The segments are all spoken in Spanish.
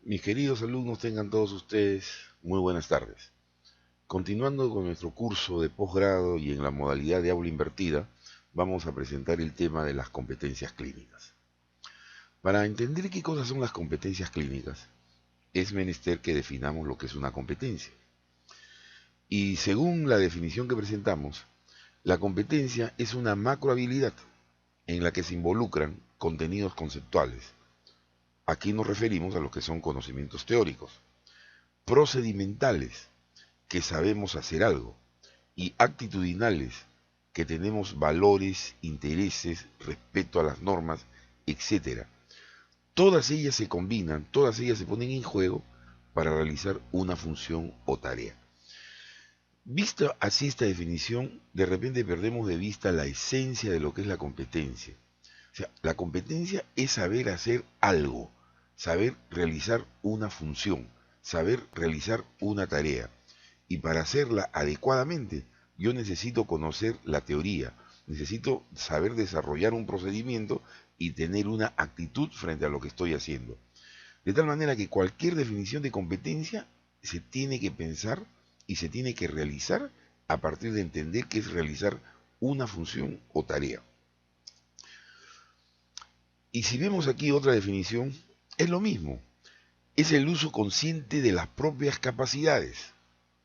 Mis queridos alumnos, tengan todos ustedes muy buenas tardes. Continuando con nuestro curso de posgrado y en la modalidad de aula invertida, vamos a presentar el tema de las competencias clínicas. Para entender qué cosas son las competencias clínicas, es menester que definamos lo que es una competencia. Y según la definición que presentamos, la competencia es una macrohabilidad en la que se involucran contenidos conceptuales. Aquí nos referimos a lo que son conocimientos teóricos, procedimentales, que sabemos hacer algo, y actitudinales, que tenemos valores, intereses, respeto a las normas, etc. Todas ellas se combinan, todas ellas se ponen en juego para realizar una función o tarea. Vista así esta definición, de repente perdemos de vista la esencia de lo que es la competencia. O sea, la competencia es saber hacer algo, saber realizar una función, saber realizar una tarea. Y para hacerla adecuadamente, yo necesito conocer la teoría, necesito saber desarrollar un procedimiento y tener una actitud frente a lo que estoy haciendo. De tal manera que cualquier definición de competencia se tiene que pensar y se tiene que realizar a partir de entender qué es realizar una función o tarea. Y si vemos aquí otra definición, es lo mismo. Es el uso consciente de las propias capacidades,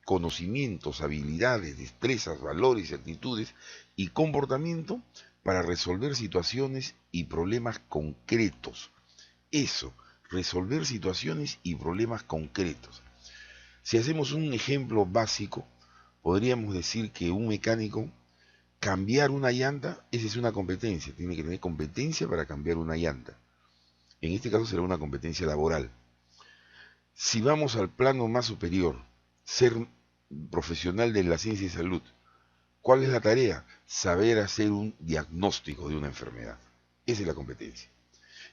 conocimientos, habilidades, destrezas, valores, actitudes y comportamiento para resolver situaciones y problemas concretos. Eso, resolver situaciones y problemas concretos. Si hacemos un ejemplo básico, podríamos decir que un mecánico cambiar una llanta, esa es una competencia, tiene que tener competencia para cambiar una llanta. En este caso será una competencia laboral. Si vamos al plano más superior, ser profesional de la ciencia y salud, ¿cuál es la tarea? Saber hacer un diagnóstico de una enfermedad. Esa es la competencia.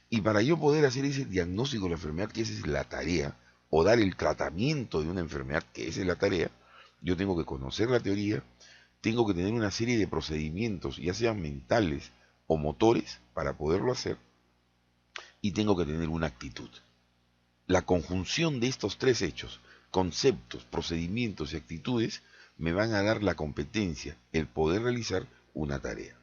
Y para yo poder hacer ese diagnóstico de la enfermedad, que esa es la tarea, o dar el tratamiento de una enfermedad, que esa es la tarea, yo tengo que conocer la teoría, tengo que tener una serie de procedimientos, ya sean mentales o motores, para poderlo hacer, y tengo que tener una actitud. La conjunción de estos tres hechos, conceptos, procedimientos y actitudes, me van a dar la competencia, el poder realizar una tarea.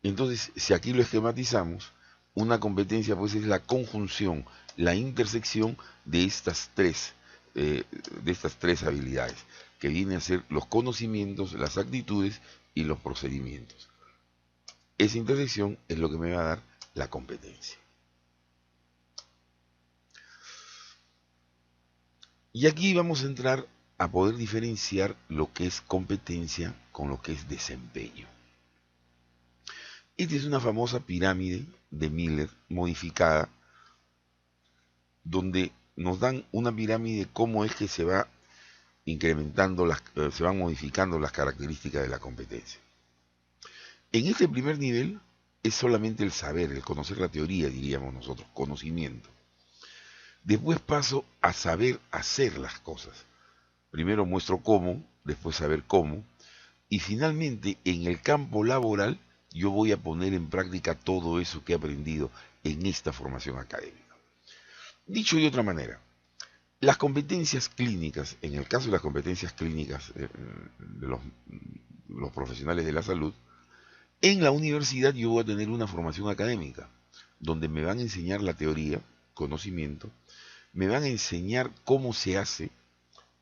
Entonces, si aquí lo esquematizamos, una competencia pues es la conjunción, la intersección de estas tres habilidades, que vienen a ser los conocimientos, las actitudes y los procedimientos. Esa intersección es lo que me va a dar la competencia. Y aquí vamos a entrar a poder diferenciar lo que es competencia con lo que es desempeño. Esta es una famosa pirámide de Miller modificada, donde nos dan una pirámide cómo es que se va incrementando, se van modificando las características de la competencia. En este primer nivel es solamente el saber, el conocer la teoría, diríamos nosotros, conocimiento. Después paso a saber hacer las cosas. Primero muestro cómo, después saber cómo, y finalmente en el campo laboral yo voy a poner en práctica todo eso que he aprendido en esta formación académica. Dicho de otra manera, las competencias clínicas, en el caso de las competencias clínicas de los profesionales de la salud, en la universidad yo voy a tener una formación académica, donde me van a enseñar la teoría, conocimiento, me van a enseñar cómo se hace,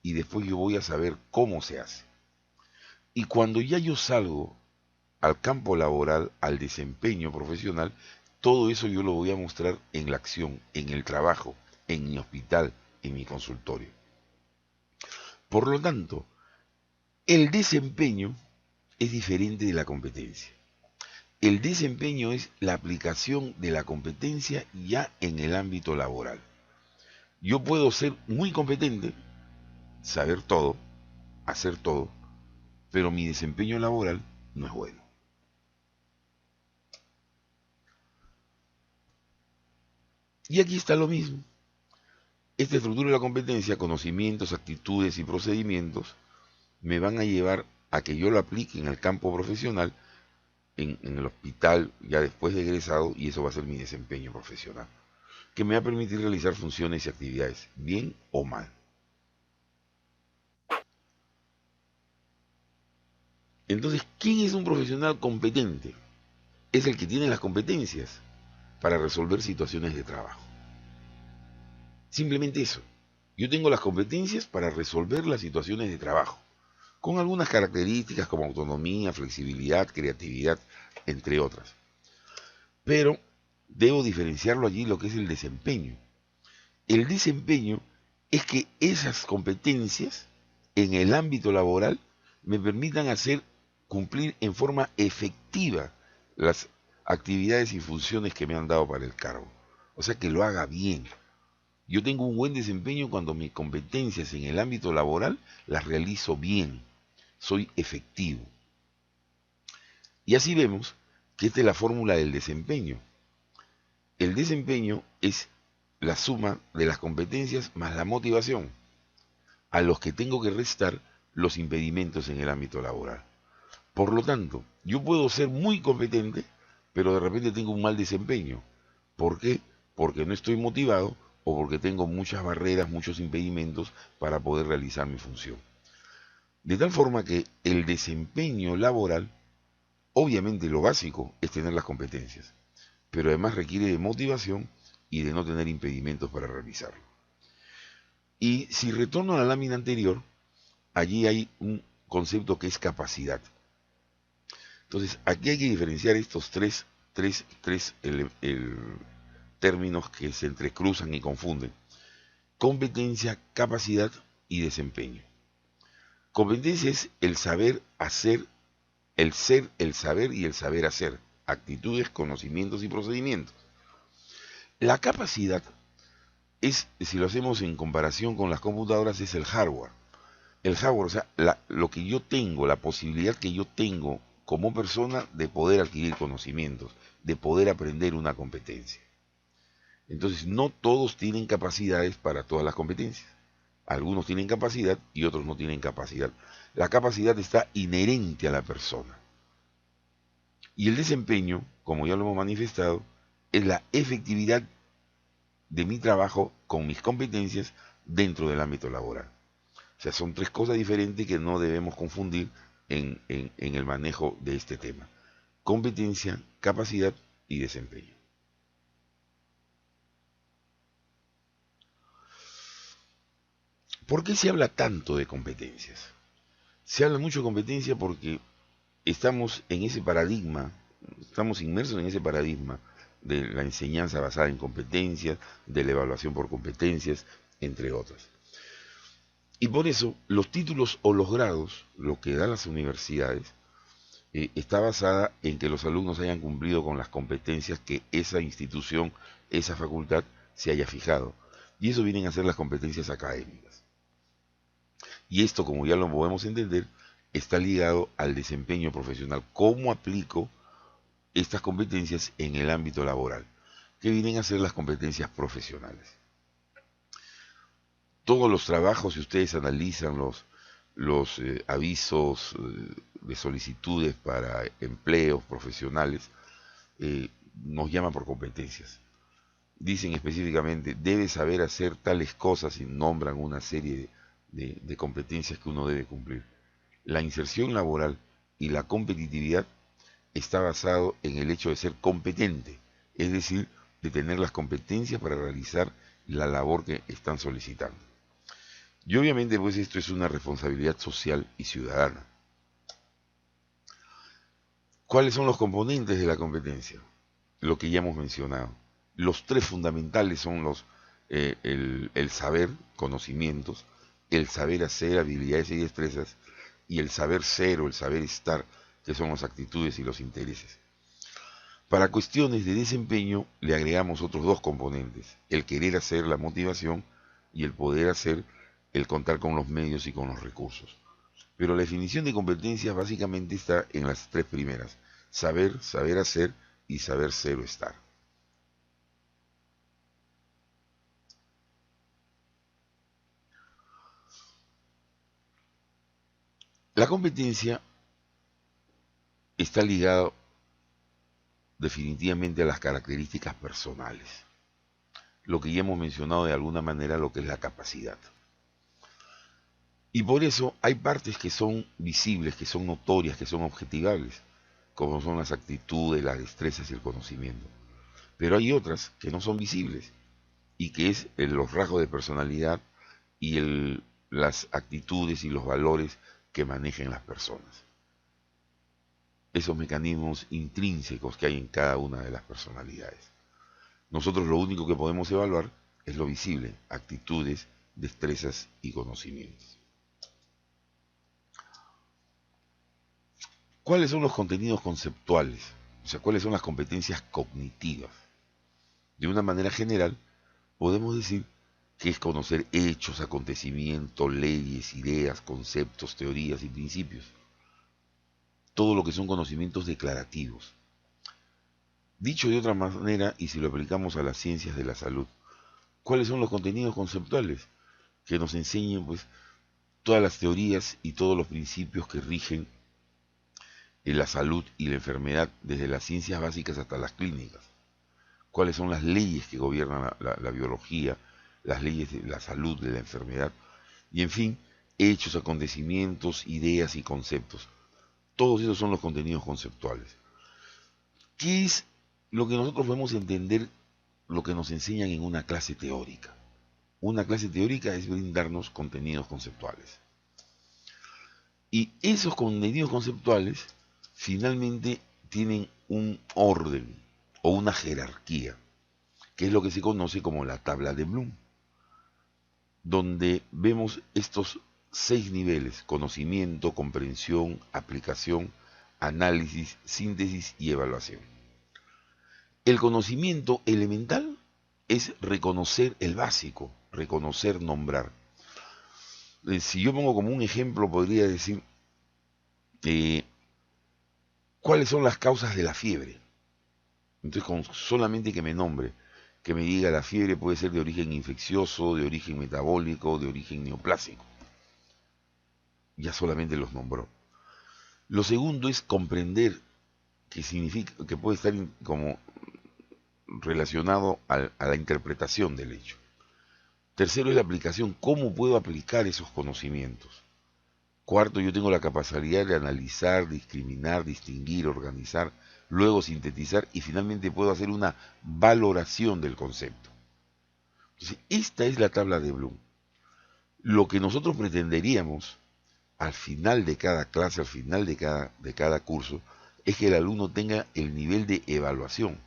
y después yo voy a saber cómo se hace. Y cuando ya yo salgo al campo laboral, al desempeño profesional, todo eso yo lo voy a mostrar en la acción, en el trabajo, en mi hospital, en mi consultorio. Por lo tanto, el desempeño es diferente de la competencia. El desempeño es la aplicación de la competencia ya en el ámbito laboral. Yo puedo ser muy competente, saber todo, hacer todo, pero mi desempeño laboral no es bueno. Y aquí está lo mismo. Esta estructura de la competencia, conocimientos, actitudes y procedimientos, me van a llevar a que yo lo aplique en el campo profesional en el hospital ya después de egresado, y eso va a ser mi desempeño profesional, que me va a permitir realizar funciones y actividades, bien o mal. Entonces, ¿quién es un profesional competente? Es el que tiene las competencias para resolver situaciones de trabajo. Simplemente eso. Yo tengo las competencias para resolver las situaciones de trabajo, con algunas características como autonomía, flexibilidad, creatividad, entre otras. Pero debo diferenciarlo allí lo que es el desempeño. El desempeño es que esas competencias en el ámbito laboral me permitan hacer cumplir en forma efectiva las actividades y funciones que me han dado para el cargo. O sea, que lo haga bien. Yo tengo un buen desempeño cuando mis competencias en el ámbito laboral las realizo bien. Soy efectivo. Y así vemos que esta es la fórmula del desempeño. El desempeño es la suma de las competencias más la motivación, a los que tengo que restar los impedimentos en el ámbito laboral. Por lo tanto, yo puedo ser muy competente, pero de repente tengo un mal desempeño. ¿Por qué? Porque no estoy motivado o porque tengo muchas barreras, muchos impedimentos para poder realizar mi función. De tal forma que el desempeño laboral, obviamente lo básico es tener las competencias, pero además requiere de motivación y de no tener impedimentos para realizarlo. Y si retorno a la lámina anterior, allí hay un concepto que es capacidad. Entonces, aquí hay que diferenciar estos tres términos que se entrecruzan y confunden. Competencia, capacidad y desempeño. Competencia es el saber hacer, el ser, el saber y el saber hacer. Actitudes, conocimientos y procedimientos. La capacidad es, si lo hacemos en comparación con las computadoras, es el hardware. El hardware, o sea, lo que yo tengo, la posibilidad que yo tengo como persona de poder adquirir conocimientos, de poder aprender una competencia. Entonces, no todos tienen capacidades para todas las competencias. Algunos tienen capacidad y otros no tienen capacidad. La capacidad está inherente a la persona. Y el desempeño, como ya lo hemos manifestado, es la efectividad de mi trabajo con mis competencias dentro del ámbito laboral. O sea, son tres cosas diferentes que no debemos confundir en el manejo de este tema. Competencia, capacidad y desempeño. ¿Por qué se habla tanto de competencias? Se habla mucho de competencia porque estamos en ese paradigma, estamos inmersos en ese paradigma de la enseñanza basada en competencias, de la evaluación por competencias, entre otras. Y por eso los títulos o los grados, lo que dan las universidades, está basada en que los alumnos hayan cumplido con las competencias que esa institución, esa facultad se haya fijado. Y eso vienen a ser las competencias académicas. Y esto, como ya lo podemos entender, está ligado al desempeño profesional. ¿Cómo aplico estas competencias en el ámbito laboral? Que vienen a ser las competencias profesionales. Todos los trabajos, si ustedes analizan los avisos de solicitudes para empleos profesionales, nos llaman por competencias. Dicen específicamente, debe saber hacer tales cosas y nombran una serie de competencias que uno debe cumplir. La inserción laboral y la competitividad está basado en el hecho de ser competente, es decir, de tener las competencias para realizar la labor que están solicitando. Y obviamente pues esto es una responsabilidad social y ciudadana. ¿Cuáles son los componentes de la competencia? Lo que ya hemos mencionado. Los tres fundamentales son el saber, conocimientos, el saber hacer, habilidades y destrezas, y el saber ser o el saber estar, que son las actitudes y los intereses. Para cuestiones de desempeño le agregamos otros dos componentes, el querer hacer, la motivación, y el poder hacer, el contar con los medios y con los recursos. Pero la definición de competencias básicamente está en las tres primeras, saber, saber hacer y saber ser o estar. La competencia está ligada definitivamente a las características personales, lo que ya hemos mencionado de alguna manera, lo que es la capacidad. Y por eso hay partes que son visibles, que son notorias, que son objetivables, como son las actitudes, las destrezas y el conocimiento. Pero hay otras que no son visibles y que es los rasgos de personalidad y las actitudes y los valores que manejen las personas. Esos mecanismos intrínsecos que hay en cada una de las personalidades. Nosotros lo único que podemos evaluar es lo visible, actitudes, destrezas y conocimientos. ¿Cuáles son los contenidos conceptuales? O sea, ¿cuáles son las competencias cognitivas? De una manera general, podemos decir que es conocer hechos, acontecimientos, leyes, ideas, conceptos, teorías y principios. Todo lo que son conocimientos declarativos. Dicho de otra manera, y si lo aplicamos a las ciencias de la salud, ¿cuáles son los contenidos conceptuales? Que nos enseñen pues todas las teorías y todos los principios que rigen en la salud y la enfermedad, desde las ciencias básicas hasta las clínicas. ¿Cuáles son las leyes que gobiernan la biología, las leyes de la salud, de la enfermedad? Y en fin, hechos, acontecimientos, ideas y conceptos. Todos esos son los contenidos conceptuales. ¿Qué es lo que nosotros podemos entender, lo que nos enseñan en una clase teórica? Una clase teórica es brindarnos contenidos conceptuales. Y esos contenidos conceptuales finalmente tienen un orden o una jerarquía, que es lo que se conoce como la tabla de Bloom, donde vemos estos 6 niveles: conocimiento, comprensión, aplicación, análisis, síntesis y evaluación. El conocimiento elemental es reconocer el básico, reconocer, nombrar. Si yo pongo como un ejemplo, podría decir, ¿cuáles son las causas de la fiebre? Entonces, con solamente que me nombre, que me diga la fiebre puede ser de origen infeccioso, de origen metabólico, de origen neoplásico. Ya solamente los nombró. Lo segundo es comprender, que significa que puede estar como relacionado a la interpretación del hecho. Tercero es la aplicación, ¿cómo puedo aplicar esos conocimientos? Cuarto, yo tengo la capacidad de analizar, discriminar, distinguir, organizar, luego sintetizar y finalmente puedo hacer una valoración del concepto. Entonces, esta es la tabla de Bloom. Lo que nosotros pretenderíamos al final de cada clase, al final de cada curso, es que el alumno tenga el nivel de evaluación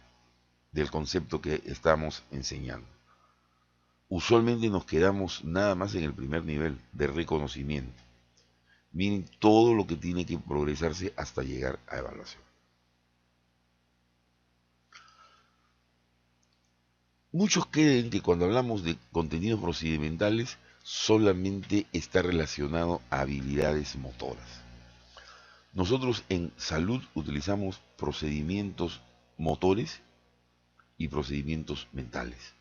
del concepto que estamos enseñando. Usualmente nos quedamos nada más en el primer nivel de reconocimiento. Miren todo lo que tiene que progresarse hasta llegar a evaluación. Muchos creen que cuando hablamos de contenidos procedimentales solamente está relacionado a habilidades motoras. Nosotros en salud utilizamos procedimientos motores y procedimientos mentales.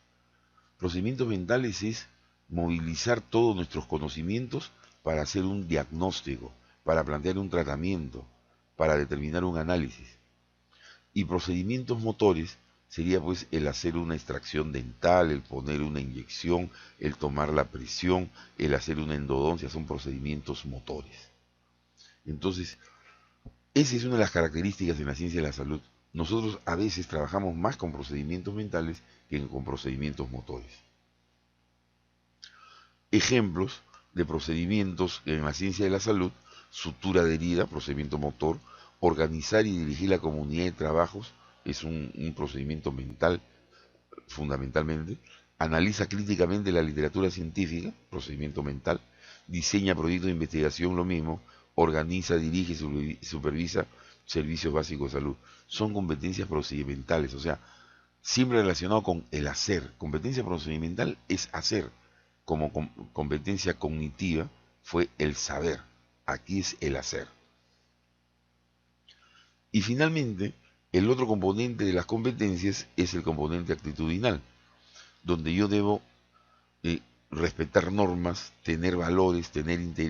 Procedimientos mentales es movilizar todos nuestros conocimientos para hacer un diagnóstico, para plantear un tratamiento, para determinar un análisis. Y procedimientos motores sería pues el hacer una extracción dental, el poner una inyección, el tomar la presión, el hacer una endodoncia, son procedimientos motores. Entonces, esa es una de las características en la ciencia de la salud. Nosotros a veces trabajamos más con procedimientos mentales que con procedimientos motores. Ejemplos de procedimientos en la ciencia de la salud: sutura de herida, procedimiento motor; organizar y dirigir la comunidad de trabajos, es un procedimiento mental fundamentalmente; analiza críticamente la literatura científica, procedimiento mental; diseña proyectos de investigación, lo mismo; organiza, dirige y supervisa servicios básicos de salud. Son competencias procedimentales, o sea, siempre relacionado con el hacer. Competencia procedimental es hacer, como competencia cognitiva fue el saber. Aquí es el hacer. Y finalmente, el otro componente de las competencias es el componente actitudinal, donde yo debo respetar normas, tener valores,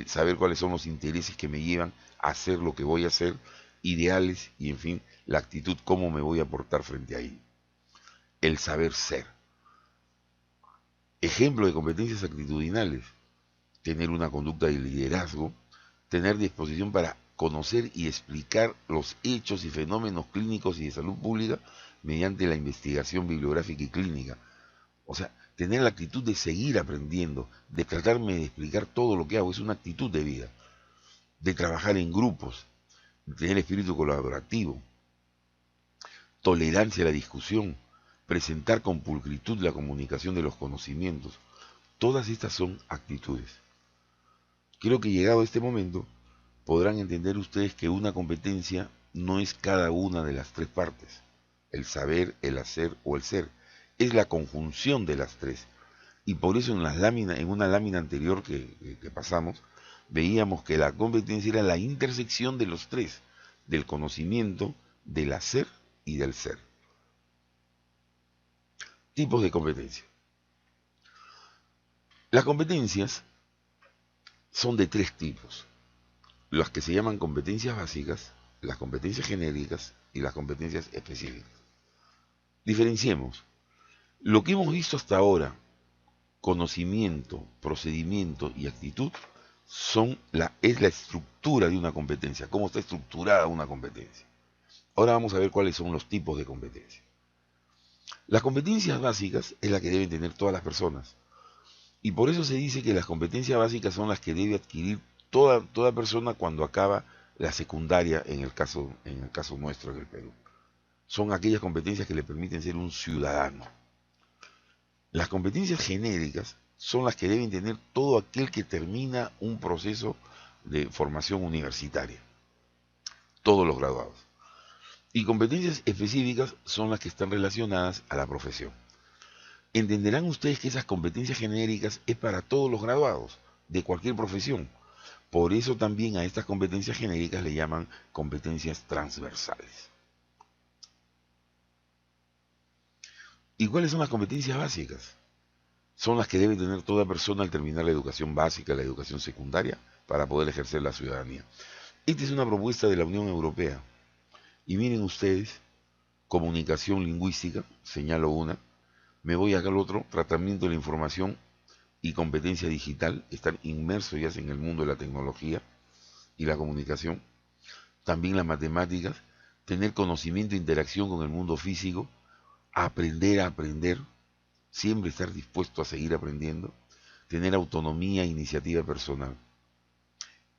saber cuáles son los intereses que me llevan a hacer lo que voy a hacer, ideales y, en fin, la actitud, cómo me voy a portar frente a ello. El saber ser. Ejemplo de competencias actitudinales: tener una conducta de liderazgo, tener disposición para conocer y explicar los hechos y fenómenos clínicos y de salud pública mediante la investigación bibliográfica y clínica. O sea, tener la actitud de seguir aprendiendo, de tratarme de explicar todo lo que hago, es una actitud de vida. De trabajar en grupos, de tener espíritu colaborativo, tolerancia a la discusión, presentar con pulcritud la comunicación de los conocimientos. Todas estas son actitudes. Creo que llegado a este momento podrán entender ustedes que una competencia no es cada una de las tres partes: el saber, el hacer o el ser. Es la conjunción de las tres. Y por eso en una lámina anterior que pasamos, veíamos que la competencia era la intersección de los tres: del conocimiento, del hacer y del ser. Tipos de competencia. Las competencias son de tres tipos: las que se llaman competencias básicas, las competencias genéricas y las competencias específicas. Diferenciemos. Lo que hemos visto hasta ahora, conocimiento, procedimiento y actitud, es la estructura de una competencia, cómo está estructurada una competencia. Ahora vamos a ver cuáles son los tipos de competencia. Las competencias básicas es la que deben tener todas las personas. Y por eso se dice que las competencias básicas son las que debe adquirir toda persona cuando acaba la secundaria, en el caso nuestro en el Perú. Son aquellas competencias que le permiten ser un ciudadano. Las competencias genéricas son las que deben tener todo aquel que termina un proceso de formación universitaria, todos los graduados. Y competencias específicas son las que están relacionadas a la profesión. Entenderán ustedes que esas competencias genéricas es para todos los graduados de cualquier profesión. Por eso también a estas competencias genéricas le llaman competencias transversales. ¿Y cuáles son las competencias básicas? Son las que debe tener toda persona al terminar la educación básica, la educación secundaria, para poder ejercer la ciudadanía. Esta es una propuesta de la Unión Europea. Y miren ustedes: comunicación lingüística, señalo una; me voy acá al otro: tratamiento de la información y competencia digital, están inmersos ya en el mundo de la tecnología y la comunicación. También las matemáticas, tener conocimiento e interacción con el mundo físico, aprender a aprender, siempre estar dispuesto a seguir aprendiendo, tener autonomía e iniciativa personal.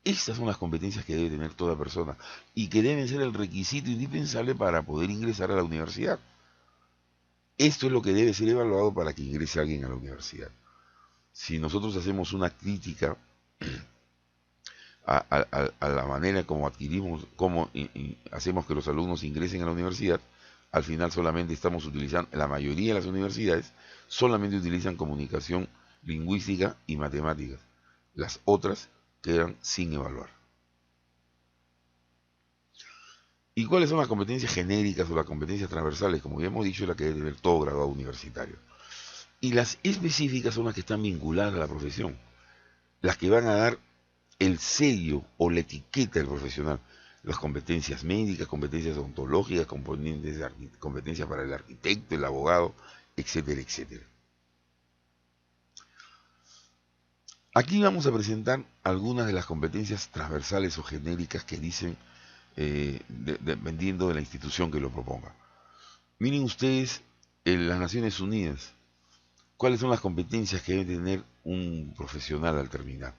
Estas son las competencias que debe tener toda persona y que deben ser el requisito indispensable para poder ingresar a la universidad. Esto es lo que debe ser evaluado para que ingrese alguien a la universidad. Si nosotros hacemos una crítica a la manera como adquirimos, cómo hacemos que los alumnos ingresen a la universidad, al final solamente estamos utilizando, la mayoría de las universidades solamente utilizan comunicación lingüística y matemáticas. Las otras quedan sin evaluar. ¿Y cuáles son las competencias genéricas o las competencias transversales? Como ya hemos dicho, es la que debe tener todo graduado universitario. Y las específicas son las que están vinculadas a la profesión, las que van a dar el sello o la etiqueta del profesional. Las competencias médicas, competencias ontológicas, competencias para el arquitecto, el abogado, etcétera, etcétera. Aquí vamos a presentar algunas de las competencias transversales o genéricas que dicen, dependiendo de la institución que lo proponga. Miren ustedes, en las Naciones Unidas, ¿cuáles son las competencias que debe tener un profesional al terminar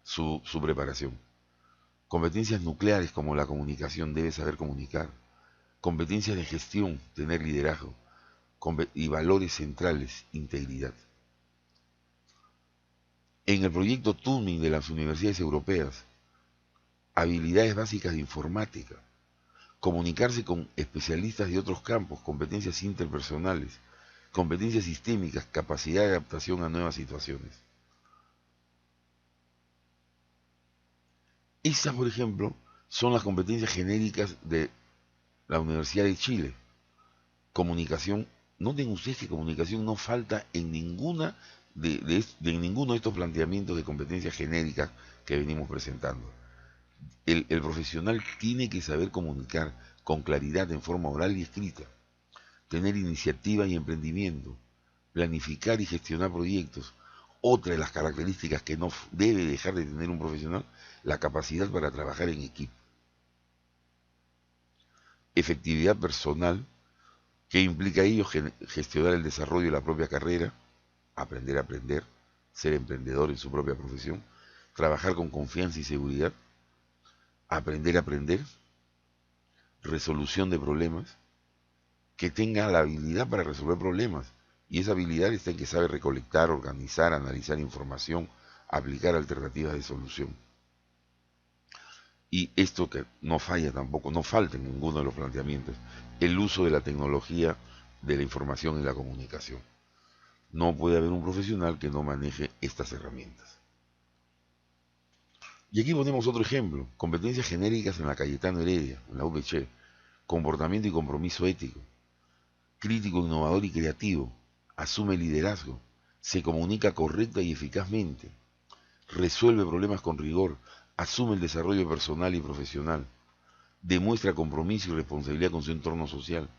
su preparación? Competencias nucleares como la comunicación, debe saber comunicar. Competencias de gestión, tener liderazgo. Y valores centrales, integridad. En el proyecto Turing de las universidades europeas, habilidades básicas de informática, comunicarse con especialistas de otros campos, competencias interpersonales, competencias sistémicas, capacidad de adaptación a nuevas situaciones. Estas, por ejemplo, son las competencias genéricas de la Universidad de Chile. Comunicación, noten ustedes que comunicación no falta en ninguno de estos planteamientos de competencias genéricas que venimos presentando. El profesional tiene que saber comunicar con claridad en forma oral y escrita, tener iniciativa y emprendimiento, planificar y gestionar proyectos. Otra de las características que no debe dejar de tener un profesional, la capacidad para trabajar en equipo. Efectividad personal, que implica ello gestionar el desarrollo de la propia carrera, aprender a aprender, ser emprendedor en su propia profesión, trabajar con confianza y seguridad, aprender a aprender, resolución de problemas, que tenga la habilidad para resolver problemas. Y esa habilidad está en que sabe recolectar, organizar, analizar información, aplicar alternativas de solución. Y esto que no falla tampoco, no falta en ninguno de los planteamientos, el uso de la tecnología de la información y la comunicación. No puede haber un profesional que no maneje estas herramientas. Y aquí ponemos otro ejemplo, competencias genéricas en la Cayetano Heredia, en la UPC, comportamiento y compromiso ético, crítico, innovador y creativo, asume liderazgo, se comunica correcta y eficazmente, resuelve problemas con rigor, asume el desarrollo personal y profesional, demuestra compromiso y responsabilidad con su entorno social,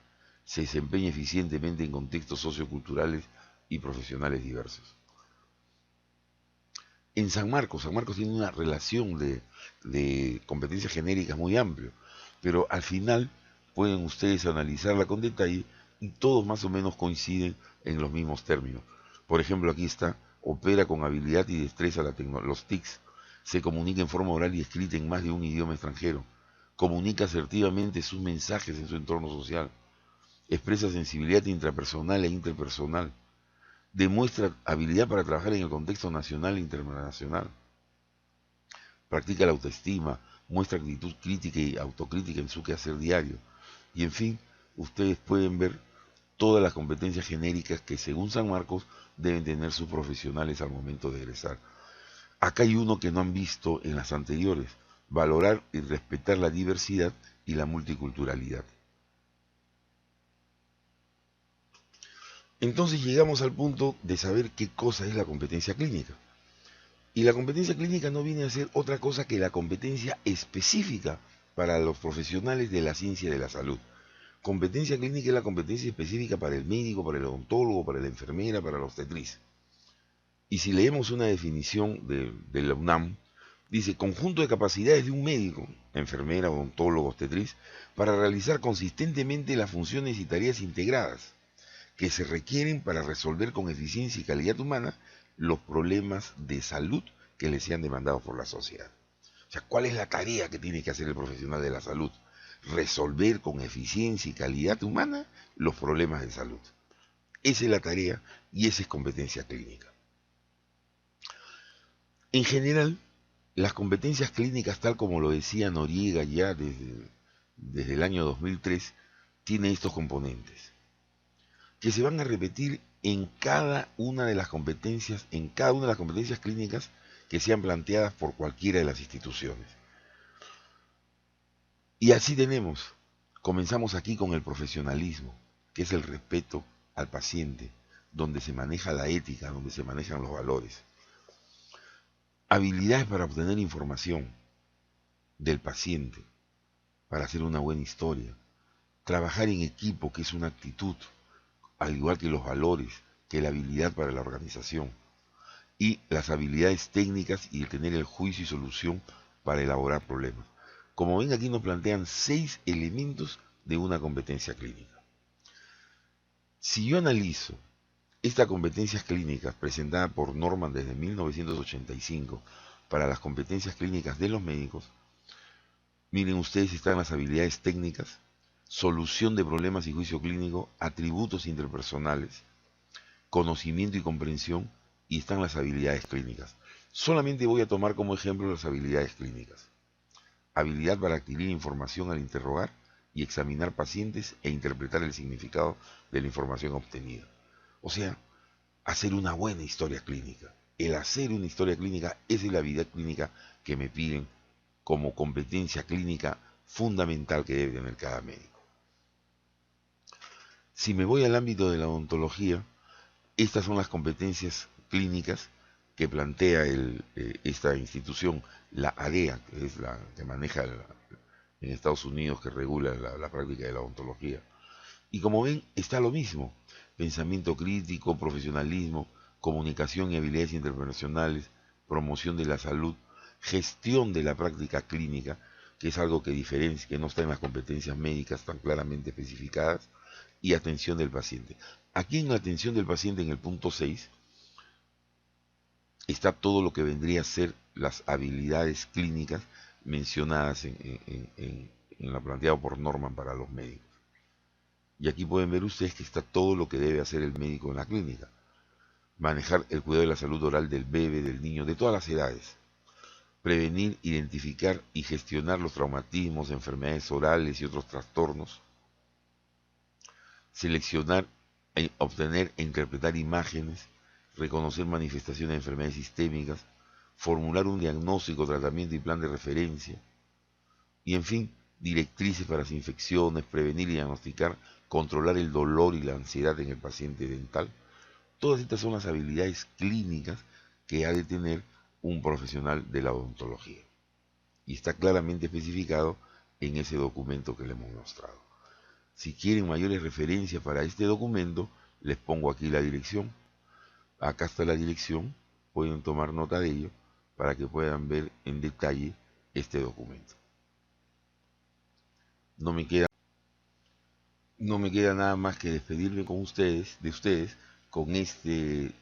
se desempeña eficientemente en contextos socioculturales y profesionales diversos. En San Marcos tiene una relación de competencias genéricas muy amplio, pero al final pueden ustedes analizarla con detalle y todos más o menos coinciden en los mismos términos. Por ejemplo, aquí está, opera con habilidad y destreza los TICs, se comunica en forma oral y escrita en más de un idioma extranjero, comunica asertivamente sus mensajes en su entorno social, expresa sensibilidad intrapersonal e interpersonal, demuestra habilidad para trabajar en el contexto nacional e internacional, practica la autoestima, muestra actitud crítica y autocrítica en su quehacer diario, y en fin, ustedes pueden ver todas las competencias genéricas que según San Marcos deben tener sus profesionales al momento de egresar. Acá hay uno que no han visto en las anteriores, valorar y respetar la diversidad y la multiculturalidad. Entonces llegamos al punto de saber qué cosa es la competencia clínica. Y la competencia clínica no viene a ser otra cosa que la competencia específica para los profesionales de la ciencia de la salud. Competencia clínica es la competencia específica para el médico, para el odontólogo, para la enfermera, para la obstetriz. Y si leemos una definición de la UNAM, dice conjunto de capacidades de un médico, enfermera, odontólogo, obstetriz, para realizar consistentemente las funciones y tareas integradas que se requieren para resolver con eficiencia y calidad humana los problemas de salud que le sean demandados por la sociedad. O sea, ¿cuál es la tarea que tiene que hacer el profesional de la salud? Resolver con eficiencia y calidad humana los problemas de salud. Esa es la tarea y esa es competencia clínica. En general, las competencias clínicas, tal como lo decía Noriega ya desde el año 2003, tienen estos componentes, que se van a repetir en cada una de las competencias clínicas que sean planteadas por cualquiera de las instituciones. Y así comenzamos aquí con el profesionalismo, que es el respeto al paciente, donde se maneja la ética, donde se manejan los valores. Habilidades para obtener información del paciente, para hacer una buena historia. Trabajar en equipo, que es una actitud, al igual que los valores, que la habilidad para la organización. Y las habilidades técnicas y el tener el juicio y solución para elaborar problemas. Como ven, aquí nos plantean 6 elementos de una competencia clínica. Si yo analizo esta competencias clínicas presentada por Norman desde 1985 para las competencias clínicas de los médicos, miren ustedes, están las habilidades técnicas, solución de problemas y juicio clínico, atributos interpersonales, conocimiento y comprensión, y están las habilidades clínicas. Solamente voy a tomar como ejemplo las habilidades clínicas. Habilidad para adquirir información al interrogar y examinar pacientes e interpretar el significado de la información obtenida. O sea, hacer una buena historia clínica. El hacer una historia clínica, esa es la habilidad clínica que me piden como competencia clínica fundamental que debe tener cada médico. Si me voy al ámbito de la odontología, estas son las competencias clínicas que plantea esta institución, la ADEA, que es la que maneja en Estados Unidos que regula la práctica de la odontología. Y como ven, está lo mismo. Pensamiento crítico, profesionalismo, comunicación y habilidades interpersonales, promoción de la salud, gestión de la práctica clínica, que es algo que diferencia, que no está en las competencias médicas tan claramente especificadas, y atención del paciente. Aquí en la atención del paciente, en el punto 6, está todo lo que vendría a ser las habilidades clínicas mencionadas en lo planteado por Norman para los médicos. Y aquí pueden ver ustedes que está todo lo que debe hacer el médico en la clínica. Manejar el cuidado de la salud oral del bebé, del niño, de todas las edades. Prevenir, identificar y gestionar los traumatismos, enfermedades orales y otros trastornos. Seleccionar, obtener e interpretar imágenes. Reconocer manifestaciones de enfermedades sistémicas. Formular un diagnóstico, tratamiento y plan de referencia. Y en fin, directrices para las infecciones, prevenir y diagnosticar, controlar el dolor y la ansiedad en el paciente dental. Todas estas son las habilidades clínicas que ha de tener un profesional de la odontología. Y está claramente especificado en ese documento que le hemos mostrado. Si quieren mayores referencias para este documento, les pongo aquí la dirección. Acá está la dirección, pueden tomar nota de ello para que puedan ver en detalle este documento. No me queda nada más que despedirme con de ustedes, con este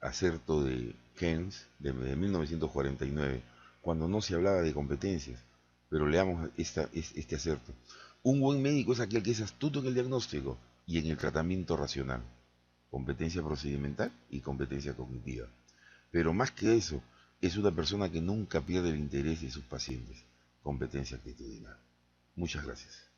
acerto de Keynes de 1949, cuando no se hablaba de competencias, pero leamos este acerto. Un buen médico es aquel que es astuto en el diagnóstico y en el tratamiento racional, competencia procedimental y competencia cognitiva. Pero más que eso, es una persona que nunca pierde el interés de sus pacientes, competencia actitudinal. Muchas gracias.